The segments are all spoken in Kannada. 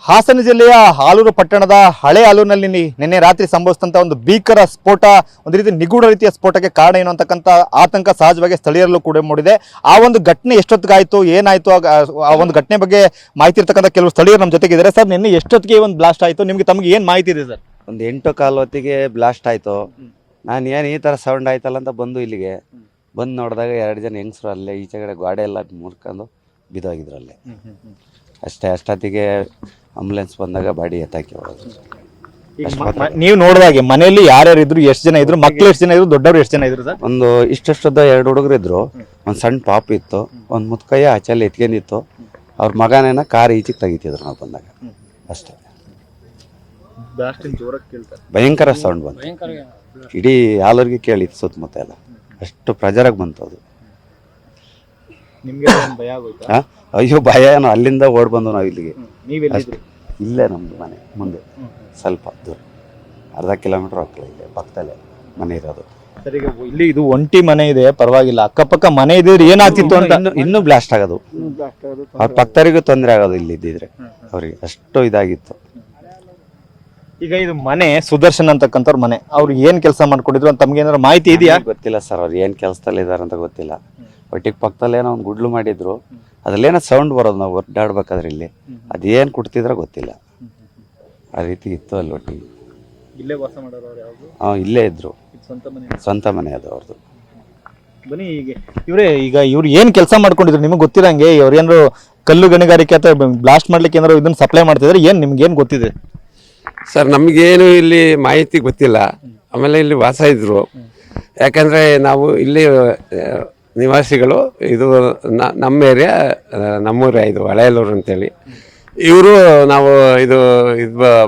ಹಾಸನ ಜಿಲ್ಲೆಯ ಹಾಲೂರು ಪಟ್ಟಣದ ಹಳೆ ಹಾಲೂರಿನಲ್ಲಿ ನಿನ್ನೆ ರಾತ್ರಿ ಸಂಭವಿಸಿದಂಥ ಒಂದು ಭೀಕರ ಸ್ಫೋಟ, ಒಂದು ರೀತಿ ನಿಗೂಢ ರೀತಿಯ ಸ್ಫೋಟಕ್ಕೆ ಕಾರಣ ಏನು ಅಂತಕ್ಕಂಥ ಆತಂಕ ಸಹಜವಾಗಿ ಸ್ಥಳೀಯರಲ್ಲೂ ಕೂಡ ಮೂಡಿದೆ. ಆ ಒಂದು ಘಟನೆ ಎಷ್ಟೊತ್ತಿಗಾಯಿತು, ಏನಾಯಿತು, ಆ ಒಂದು ಘಟನೆ ಬಗ್ಗೆ ಮಾಹಿತಿ ಇರ್ತಕ್ಕಂಥ ಕೆಲವು ಸ್ಥಳೀಯರು ನಮ್ಮ ಜೊತೆಗಿದ್ದಾರೆ. ಸರ್, ನಿನ್ನೆ ಎಷ್ಟೊತ್ತಿಗೆ ಒಂದು ಬ್ಲಾಸ್ಟ್ ಆಯಿತು, ತಮಗೆ ಏನು ಮಾಹಿತಿ ಇದೆ ಸರ್? ಒಂದು 8:15 ಹೊತ್ತಿಗೆ ಬ್ಲಾಸ್ಟ್ ಆಯಿತು. ನಾನು ಏನು ಈ ಥರ ಸೌಂಡ್ ಆಯ್ತಲ್ಲ ಅಂತ ಬಂದು ಇಲ್ಲಿಗೆ ಬಂದು ನೋಡಿದಾಗ 2 ಜನ ಹೆಂಗಸರು ಅಲ್ಲೇ ಈಚೆಗಡೆ ಗಾಡಿ ಎಲ್ಲ ಮುರ್ಕೊಂಡು ಬಿದ್ದೋಗಿದ್ರು ಅಲ್ಲೇ. ಅಷ್ಟೊತ್ತಿಗೆ ಆಂಬುಲೆನ್ಸ್ ಬಂದಾಗ ಬಾಡಿ ಎತ್ತಾಕಿ ಹೊಡೋದು. ನೀವು ನೋಡಿದಾಗೆ ಮನೆಯಲ್ಲಿ ಯಾರ್ಯಾರು ಇದ್ರು, ಎಷ್ಟು ಜನ ಇದ್ರು, ಮಕ್ಳು ಎಷ್ಟು ಜನ ಇದ್ರು, ದೊಡ್ಡವರು ಎಷ್ಟು ಜನ ಇದ್ರು ಸರ್? ಒಂದು ಇಷ್ಟುದ 2 ಹುಡುಗರು ಇದ್ರು, ಒಂದು ಸಣ್ಣ ಪಾಪ ಇತ್ತು, ಒಂದು ಮುತ್ಕಯ್ಯ ಆಚೆಲ್ಲಿ ಎತ್ಕೊಂಡಿತ್ತು. ಅವ್ರ ಮಗನೇನ ಕಾರ್ ಈಚೆಗೆ ತೆಗಿತಿದ್ರು ನಾವು ಬಂದಾಗ. ಅಷ್ಟೇ. ಭಯಂಕರ ಸೌಂಡ್ ಬಂತು, ಇಡೀ ಹಾಲೂರಿಗೆ ಕೇಳಿತ್ತು ಸುತ್ತಮುತ್ತ ಎಲ್ಲ. ಅಷ್ಟು ಪ್ರಜರಾಗಿ ಬಂತು ಅದು. ಅಯ್ಯೋ ಭಯ ಏನೋ, ಅಲ್ಲಿಂದ ಓಡ್ ಬಂದು ನಾವು ಇಲ್ಲಿಗೆ. ಇಲ್ಲೇ ನಮ್ದು ಮನೆ ಮುಂದೆ ಸ್ವಲ್ಪ ದೂರ, ಅರ್ಧ ಕಿಲೋಮೀಟರ್ ಹೋಗ್ತಿಲ್ಲ, ಇಲ್ಲೇ ಪಕ್ಕದಲ್ಲೇ ಮನೆ ಇರೋದು. ಇಲ್ಲಿ ಇದು ಒಂಟಿ ಮನೆ ಇದೆ, ಪರವಾಗಿಲ್ಲ. ಅಕ್ಕಪಕ್ಕ ಮನೆ ಇದ್ರೆ ಏನಾಗ್ತಿತ್ತು ಅಂತ ಇನ್ನೂ ಬ್ಲಾಸ್ಟ್ ಆಗೋದು. ಅವ್ರ ಪಕ್ಕದವರಿಗೂ ತೊಂದರೆ ಆಗೋದು ಇಲ್ಲಿ ಇದ್ದಿದ್ರೆ ಅವ್ರಿಗೆ. ಅಷ್ಟು ಇದಾಗಿತ್ತು. ಈಗ ಇದು ಮನೆ ಸುದರ್ಶನ್ ಅಂತಕ್ಕಂಥವ್ರ ಮನೆ, ಅವ್ರು ಏನ್ ಕೆಲಸ ಮಾಡ್ಕೊಂಡಿದ್ರು ಅಂತ ತಮ್ಗೆ ಏನಾದ್ರು ಮಾಹಿತಿ ಇದೆಯಾ? ಗೊತ್ತಿಲ್ಲ ಸರ್, ಅವ್ರು ಏನ್ ಕೆಲಸದಲ್ಲಿ ಇದಾರೆ ಅಂತ ಗೊತ್ತಿಲ್ಲ. ಒಟ್ಟಿಗೆ ಪಕ್ಕದಲ್ಲಿ ಏನೋ ಒಂದು ಗುಡ್ಲು ಮಾಡಿದ್ರು, ಅದ್ರಲ್ಲೇನೋ ಸೌಂಡ್ ಬರೋದು ನಾವು ಒಡ್ಡಾಡ್ಬೇಕಾದ್ರೆ. ಇಲ್ಲಿ ಅದೇನ್ ಕುಟ್ತಿದ್ರ ಗೊತ್ತಿಲ್ಲ, ಆ ರೀತಿ ಇತ್ತು ಅಲ್ಲಿ. ಒಟ್ಟಿಗೆ ಇಲ್ಲೇ ವಾಸ ಮಾಡೋರು? ಇಲ್ಲೇ ಇದ್ರು, ಸ್ವಂತ ಮನೆ ಅದು ಅವ್ರದ್ದು. ಬನ್ನಿ, ಈಗ ಇವ್ರು ಏನ್ ಕೆಲಸ ಮಾಡ್ಕೊಂಡಿದ್ರು ನಿಮ್ಗೆ ಗೊತ್ತಿರಂಗೆ? ಅವ್ರು ಏನಾದ್ರು ಕಲ್ಲು ಗಣಿಗಾರಿಕೆ ಅಥವಾ ಬ್ಲಾಸ್ಟ್ ಮಾಡ್ಲಿಕ್ಕೆ ಏನಾದ್ರು ಇದನ್ನ ಸಪ್ಲೈ ಮಾಡ್ತಿದ್ರೆ? ಏನ್ ನಿಮ್ಗೆ ಏನ್ ಗೊತ್ತಿದೆ ಸರ್? ನಮಗೇನು ಇಲ್ಲಿ ಮಾಹಿತಿ ಗೊತ್ತಿಲ್ಲ. ಆಮೇಲೆ ಇಲ್ಲಿ ವಾಸ ಇದ್ರು, ಯಾಕಂದರೆ ನಾವು ಇಲ್ಲಿ ನಿವಾಸಿಗಳು. ಇದು ನಮ್ಮ ಏರಿಯಾ, ನಮ್ಮೂರೇ ಇದು ಹಳೆಯಲ್ಲೂರು ಅಂತೇಳಿ. ಇವರು ನಾವು ಇದು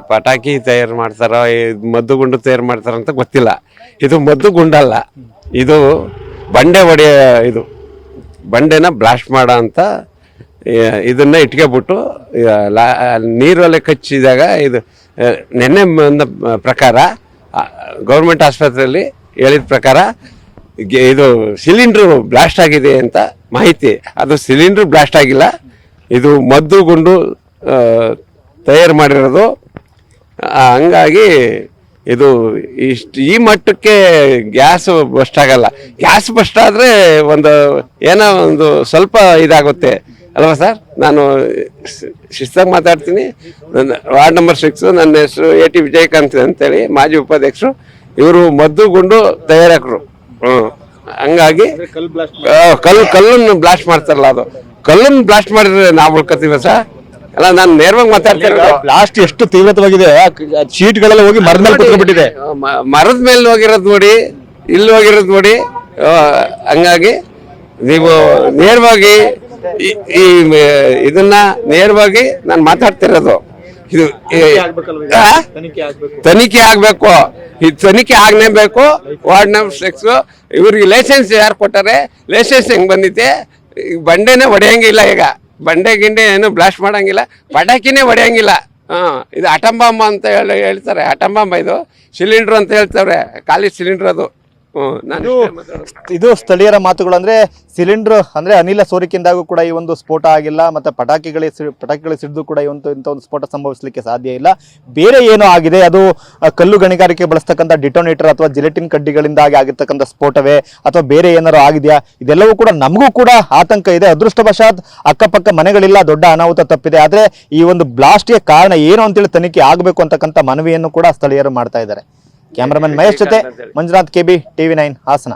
ಪಟಾಕಿ ತಯಾರು ಮಾಡ್ತಾರ, ಮದ್ದು ಗುಂಡು ತಯಾರು ಮಾಡ್ತಾರ ಅಂತ ಗೊತ್ತಿಲ್ಲ. ಇದು ಮದ್ದು ಗುಂಡಲ್ಲ, ಇದು ಬಂಡೆ ಹೊಡೆಯ, ಇದು ಬಂಡೆನ ಬ್ಲಾಸ್ಟ್ ಮಾಡೋ ಅಂತ ಇದನ್ನ ಇಟ್ಕೊಬಿಟ್ಟು ನೀರಲ್ಲೇ ಕಚ್ಚಿದಾಗ ಇದು ನೆನ್ನೆ ಬಂದ ಪ್ರಕಾರ ಗೌರ್ಮೆಂಟ್ ಆಸ್ಪತ್ರೆಯಲ್ಲಿ ಹೇಳಿದ ಪ್ರಕಾರ ಇದು ಸಿಲಿಂಡ್ರು ಬ್ಲಾಸ್ಟ್ ಆಗಿದೆ ಅಂತ ಮಾಹಿತಿ. ಅದು ಸಿಲಿಂಡ್ರು ಬ್ಲಾಸ್ಟ್ ಆಗಿಲ್ಲ, ಇದು ಮದ್ದು ಗುಂಡು ತಯಾರು ಮಾಡಿರೋದು. ಹಂಗಾಗಿ ಇದು ಈ ಮಟ್ಟಕ್ಕೆ ಗ್ಯಾಸ್ ಬಸ್ಟ್ ಆಗಲ್ಲ. ಗ್ಯಾಸ್ ಬಸ್ಟ್ ಆದರೆ ಏನೋ ಒಂದು ಸ್ವಲ್ಪ ಇದಾಗುತ್ತೆ ಅಲ್ವಾ ಸರ್? ನಾನು ಶಿಸ್ತಾಗಿ ಮಾತಾಡ್ತೀನಿ. ನನ್ನ ವಾರ್ಡ್ ನಂಬರ್ 6, ನನ್ನ ಹೆಸರು AT ವಿಜಯಕಾಂತ್ ಅಂತೇಳಿ, ಮಾಜಿ ಉಪಾಧ್ಯಕ್ಷರು. ಇವರು ಮದ್ದು ಗುಂಡು ತಯಾರಕರು. ಹಂಗಾಗಿ ಕಲ್ಲನ್ನು ಬ್ಲಾಸ್ಟ್ ಮಾಡ್ತಾರಲ್ಲ, ಅದು ಕಲ್ಲನ್ನು ಬ್ಲಾಸ್ಟ್ ಮಾಡಿದ್ರೆ ನಾವು ಉಳ್ಕೊತೀವ ಸರ್? ಅಲ್ಲ, ನಾನು ನೇರವಾಗಿ ಮಾತಾಡ್ತೀನಿ. ಬ್ಲಾಸ್ಟ್ ಎಷ್ಟು ತೀವ್ರವಾಗಿದೆ, ಶೀಟ್ಗಳೆಲ್ಲ ಹೋಗಿ ಮರದ ಮೇಲೆ ಕುತ್ಕೊಂಡ್ಬಿಟ್ಟಿದೆ. ಮರದ ಮೇಲೆ ಹೋಗಿರೋದು ನೋಡಿ, ಇಲ್ಲಿ ಹೋಗಿರೋದು ನೋಡಿ. ಹಂಗಾಗಿ ನೀವು ನೇರವಾಗಿ ಇದನ್ನ ನೇರವಾಗಿ ನಾನು ಮಾತಾಡ್ತಿರೋದು. ಇದು ತನಿಖೆ ಆಗ್ಬೇಕು, ಇದು ತನಿಖೆ ಆಗ್ಲೇಬೇಕು. ವಾರ್ಡ್ ನಂಬರ್ 6 ಇವ್ರಿಗೆ ಲೈಸೆನ್ಸ್ ಯಾರು ಕೊಟ್ಟಾರೆ? ಲೈಸೆನ್ಸ್ ಹೆಂಗ್ ಬಂದಿದೆ? ಬಂಡೆನೇ ಹೊಡೆಯಂಗಿಲ್ಲ, ಈಗ ಬಂಡೆ ಗಿಂಡೆ ಏನು ಬ್ಲಾಸ್ಟ್ ಮಾಡಂಗಿಲ್ಲ, ಪಟಾಕಿನೇ ಹೊಡೆಯಂಗಿಲ್ಲ. ಇದು ಅಟಮ್ ಬಾಂಬ್ ಅಂತ ಹೇಳ್ತಾರೆ. ಅಟಮ್ ಬಾಂಬ್ ಇದು ಸಿಲಿಂಡ್ರು ಅಂತ ಹೇಳ್ತಾರೆ, ಖಾಲಿ ಸಿಲಿಂಡ್ರ್ ಅದು. ಇದು ಸ್ಥಳೀಯರ ಮಾತುಗಳು. ಅಂದ್ರೆ ಸಿಲಿಂಡರ್ ಅಂದ್ರೆ ಅನಿಲ ಸೋರಿಕೆಯಿಂದಾಗೂ ಕೂಡ ಈ ಒಂದು ಸ್ಫೋಟ ಆಗಿಲ್ಲ, ಮತ್ತೆ ಪಟಾಕಿಗಳು ಸಿಡಿದು ಕೂಡ ಇಂಥ ಒಂದು ಸ್ಫೋಟ ಸಂಭವಿಸಲಿಕ್ಕೆ ಸಾಧ್ಯ ಇಲ್ಲ. ಬೇರೆ ಏನೋ ಆಗಿದೆ, ಅದು ಕಲ್ಲು ಗಣಿಗಾರಿಕೆ ಬಳಸ್ತಕ್ಕಂಥ ಡಿಟೋನೇಟರ್ ಅಥವಾ ಜಿಲೆಟಿನ್ ಕಡ್ಡಿಗಳಿಂದಾಗಿ ಆಗಿರ್ತಕ್ಕಂಥ ಸ್ಫೋಟವೇ ಅಥವಾ ಬೇರೆ ಏನಾರು ಆಗಿದೆಯಾ? ಇದೆಲ್ಲವೂ ಕೂಡ ನಮಗೂ ಕೂಡ ಆತಂಕ ಇದೆ. ಅದೃಷ್ಟವಶಾತ್ ಅಕ್ಕಪಕ್ಕ ಮನೆಗಳಿಲ್ಲ, ದೊಡ್ಡ ಅನಾಹುತ ತಪ್ಪಿದೆ. ಆದ್ರೆ ಈ ಒಂದು ಬ್ಲಾಸ್ಟ್ಗೆ ಕಾರಣ ಏನು ಅಂತೇಳಿ ತನಿಖೆ ಆಗಬೇಕು ಅಂತಕ್ಕಂಥ ಮನವಿಯನ್ನು ಕೂಡ ಸ್ಥಳೀಯರು ಮಾಡ್ತಾ ಇದ್ದಾರೆ. ಕ್ಯಾಮರಾಮನ್ ಮಹೇಶ್ ಜೊತೆ ಮಂಜುನಾಥ್, KB, TV9 ಹಾಸನ.